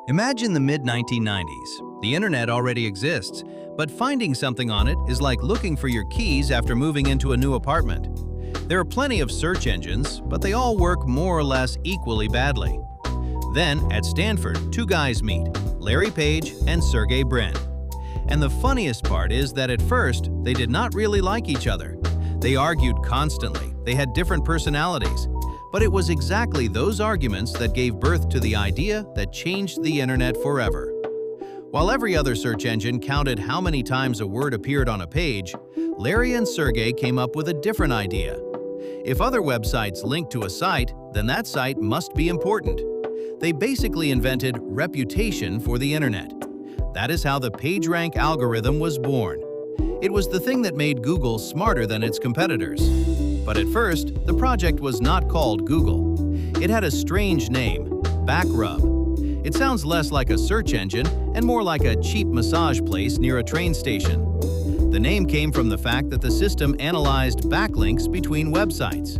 Imagine the mid-1990s. The internet already exists, but finding something on it is like looking for your keys after moving into a new apartment. There are plenty of search engines, but they all work more or less equally badly. Then, at Stanford, two guys meet, Larry Page and Sergey Brin. And the funniest part is that at first, they did not really like each other. They argued constantly, they had different personalities. But it was exactly those arguments that gave birth to the idea that changed the internet forever. While every other search engine counted how many times a word appeared on a page, Larry and Sergey came up with a different idea. If other websites linked to a site, then that site must be important. They basically invented reputation for the internet. That is how the PageRank algorithm was born. It was the thing that made Google smarter than its competitors. But at first, the project was not called Google. It had a strange name, BackRub. It sounds less like a search engine and more like a cheap massage place near a train station. The name came from the fact that the system analyzed backlinks between websites.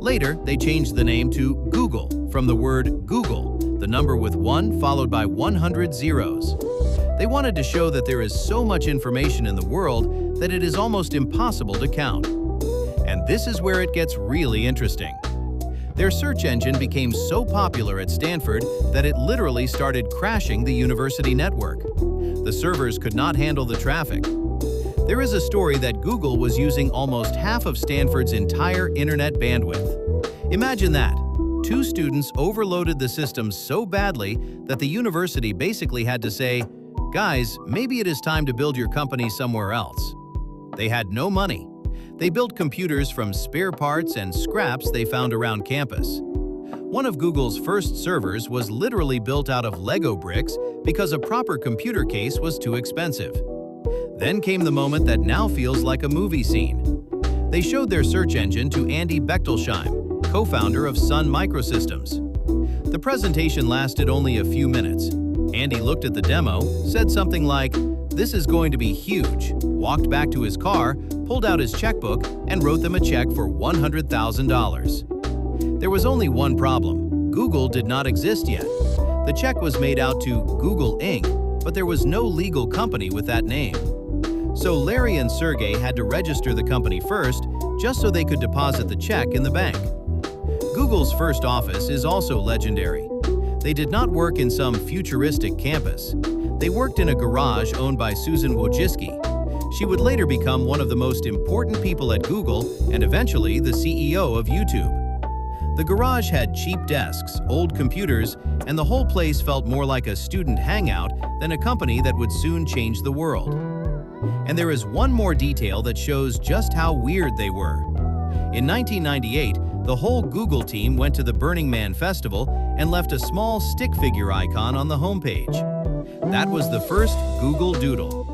Later, they changed the name to Google from the word Google, the number with 1 followed by 100 zeros. They wanted to show that there is so much information in the world that it is almost impossible to count. And this is where it gets really interesting. Their search engine became so popular at Stanford that it literally started crashing the university network. The servers could not handle the traffic. There is a story that Google was using almost half of Stanford's entire internet bandwidth. Imagine that. Two students overloaded the system so badly that the university basically had to say, "Guys, maybe it is time to build your company somewhere else." They had no money. They built computers from spare parts and scraps they found around campus. One of Google's first servers was literally built out of Lego bricks because a proper computer case was too expensive. Then came the moment that now feels like a movie scene. They showed their search engine to Andy Bechtolsheim, co-founder of Sun Microsystems. The presentation lasted only a few minutes. Andy looked at the demo, said something like, "This is going to be huge," walked back to his car, pulled out his checkbook, and wrote them a check for $100,000. There was only one problem. Google did not exist yet. The check was made out to Google Inc., but there was no legal company with that name. So Larry and Sergey had to register the company first, just so they could deposit the check in the bank. Google's first office is also legendary. They did not work in some futuristic campus. They worked in a garage owned by Susan Wojcicki. She would later become one of the most important people at Google and eventually the CEO of YouTube. The garage had cheap desks, old computers, and the whole place felt more like a student hangout than a company that would soon change the world. And there is one more detail that shows just how weird they were. In 1998, the whole Google team went to the Burning Man festival and left a small stick figure icon on the homepage. That was the first Google Doodle.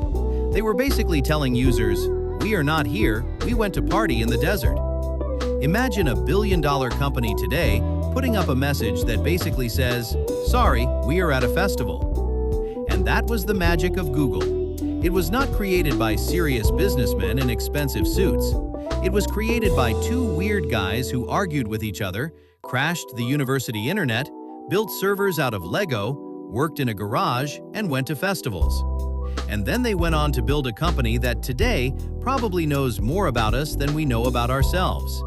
They were basically telling users, "We are not here, we went to party in the desert." Imagine a billion-dollar company today putting up a message that basically says, "Sorry, we are at a festival." And that was the magic of Google. It was not created by serious businessmen in expensive suits. It was created by two weird guys who argued with each other, crashed the university internet, built servers out of Lego, worked in a garage, and went to festivals. And then they went on to build a company that today probably knows more about us than we know about ourselves.